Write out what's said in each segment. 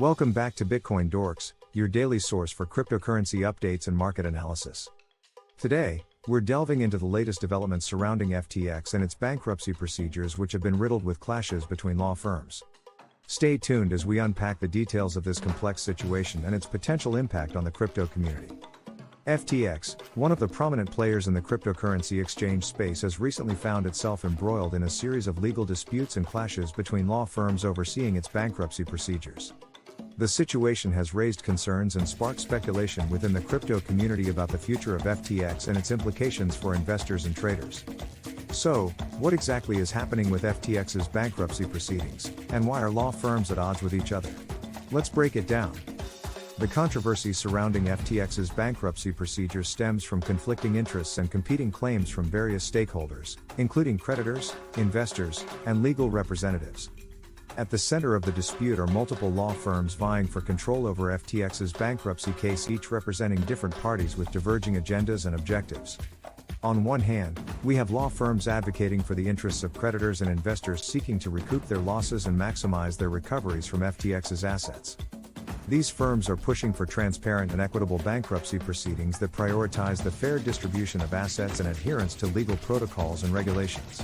Welcome back to BitcoinDorks, your daily source for cryptocurrency updates and market analysis. Today, we're delving into the latest developments surrounding FTX and its bankruptcy procedures, which have been riddled with clashes between law firms. Stay tuned as we unpack the details of this complex situation and its potential impact on the crypto community. FTX, one of the prominent players in the cryptocurrency exchange space, has recently found itself embroiled in a series of legal disputes and clashes between law firms overseeing its bankruptcy procedures. The situation has raised concerns and sparked speculation within the crypto community about the future of FTX and its implications for investors and traders. So, what exactly is happening with FTX's bankruptcy proceedings, and why are law firms at odds with each other? Let's break it down. The controversy surrounding FTX's bankruptcy procedure stems from conflicting interests and competing claims from various stakeholders, including creditors, investors, and legal representatives. At the center of the dispute are multiple law firms vying for control over FTX's bankruptcy case, each representing different parties with diverging agendas and objectives. On one hand, we have law firms advocating for the interests of creditors and investors seeking to recoup their losses and maximize their recoveries from FTX's assets. These firms are pushing for transparent and equitable bankruptcy proceedings that prioritize the fair distribution of assets and adherence to legal protocols and regulations.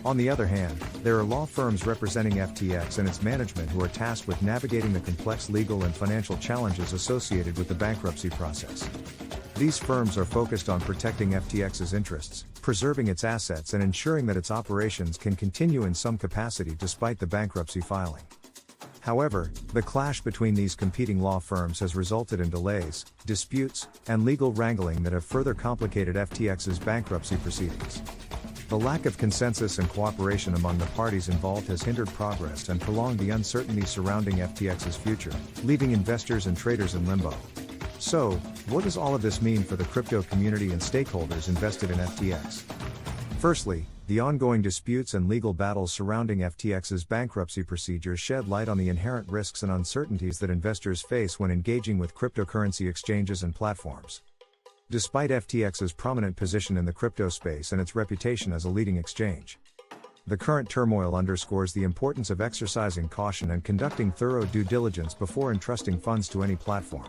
On the other hand, there are law firms representing FTX and its management who are tasked with navigating the complex legal and financial challenges associated with the bankruptcy process. These firms are focused on protecting FTX's interests, preserving its assets, and ensuring that its operations can continue in some capacity despite the bankruptcy filing. However, the clash between these competing law firms has resulted in delays, disputes, and legal wrangling that have further complicated FTX's bankruptcy proceedings. The lack of consensus and cooperation among the parties involved has hindered progress and prolonged the uncertainty surrounding FTX's future, leaving investors and traders in limbo. So, what does all of this mean for the crypto community and stakeholders invested in FTX? Firstly, the ongoing disputes and legal battles surrounding FTX's bankruptcy procedures shed light on the inherent risks and uncertainties that investors face when engaging with cryptocurrency exchanges and platforms. Despite FTX's prominent position in the crypto space and its reputation as a leading exchange, the current turmoil underscores the importance of exercising caution and conducting thorough due diligence before entrusting funds to any platform.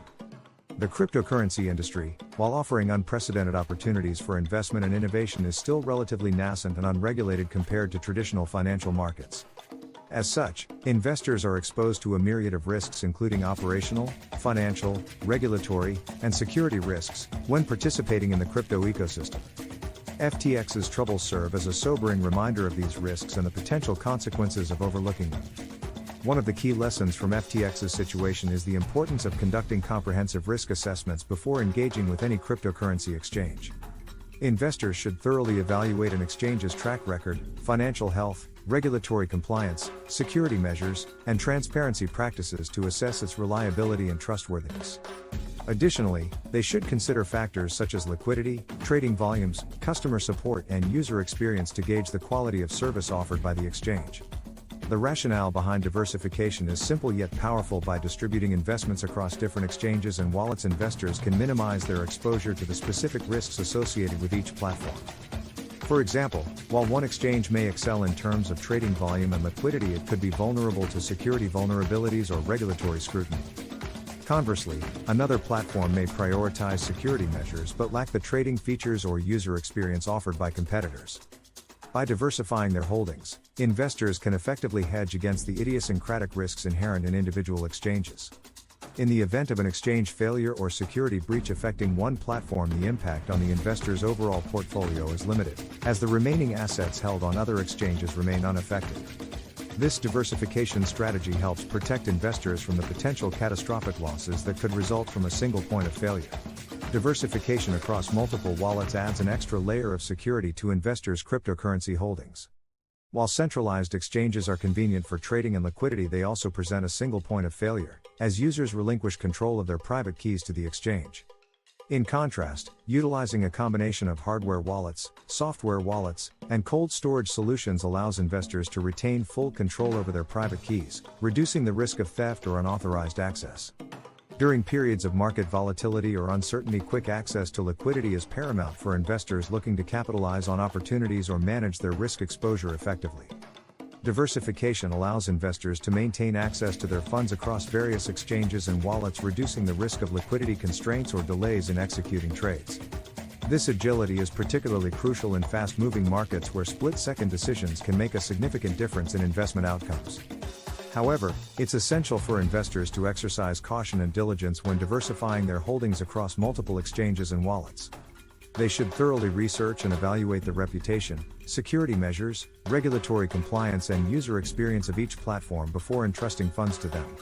The cryptocurrency industry, while offering unprecedented opportunities for investment and innovation, is still relatively nascent and unregulated compared to traditional financial markets. As such, investors are exposed to a myriad of risks, including operational, financial, regulatory, and security risks, when participating in the crypto ecosystem. FTX's troubles serve as a sobering reminder of these risks and the potential consequences of overlooking them. One of the key lessons from FTX's situation is the importance of conducting comprehensive risk assessments before engaging with any cryptocurrency exchange. Investors should thoroughly evaluate an exchange's track record, financial health, regulatory compliance, security measures, and transparency practices to assess its reliability and trustworthiness. Additionally, they should consider factors such as liquidity, trading volumes, customer support, and user experience to gauge the quality of service offered by the exchange. The rationale behind diversification is simple yet powerful. By distributing investments across different exchanges and wallets, investors can minimize their exposure to the specific risks associated with each platform. For example, while one exchange may excel in terms of trading volume and liquidity, it could be vulnerable to security vulnerabilities or regulatory scrutiny. Conversely, another platform may prioritize security measures but lack the trading features or user experience offered by competitors. By diversifying their holdings, investors can effectively hedge against the idiosyncratic risks inherent in individual exchanges. In the event of an exchange failure or security breach affecting one platform, the impact on the investor's overall portfolio is limited, as the remaining assets held on other exchanges remain unaffected. This diversification strategy helps protect investors from the potential catastrophic losses that could result from a single point of failure. Diversification across multiple wallets adds an extra layer of security to investors' cryptocurrency holdings. While centralized exchanges are convenient for trading and liquidity, they also present a single point of failure, as users relinquish control of their private keys to the exchange. In contrast, utilizing a combination of hardware wallets, software wallets, and cold storage solutions allows investors to retain full control over their private keys, reducing the risk of theft or unauthorized access. During periods of market volatility or uncertainty, quick access to liquidity is paramount for investors looking to capitalize on opportunities or manage their risk exposure effectively. Diversification allows investors to maintain access to their funds across various exchanges and wallets, reducing the risk of liquidity constraints or delays in executing trades. This agility is particularly crucial in fast-moving markets where split-second decisions can make a significant difference in investment outcomes. However, it's essential for investors to exercise caution and diligence when diversifying their holdings across multiple exchanges and wallets. They should thoroughly research and evaluate the reputation, security measures, regulatory compliance, and user experience of each platform before entrusting funds to them.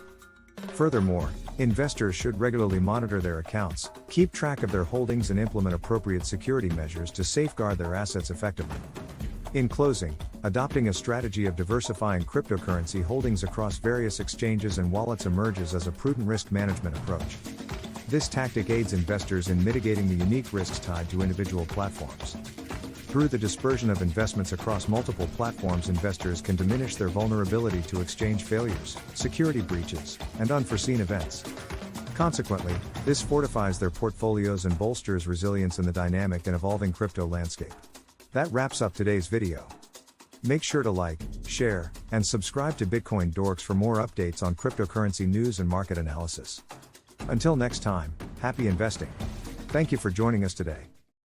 Furthermore, investors should regularly monitor their accounts, keep track of their holdings, and implement appropriate security measures to safeguard their assets effectively. In closing, adopting a strategy of diversifying cryptocurrency holdings across various exchanges and wallets emerges as a prudent risk management approach. This tactic aids investors in mitigating the unique risks tied to individual platforms. Through the dispersion of investments across multiple platforms, investors can diminish their vulnerability to exchange failures, security breaches, and unforeseen events. Consequently, this fortifies their portfolios and bolsters resilience in the dynamic and evolving crypto landscape. That wraps up today's video. Make sure to like, share, and subscribe to BitcoinDorks for more updates on cryptocurrency news and market analysis. Until next time, happy investing. Thank you for joining us today.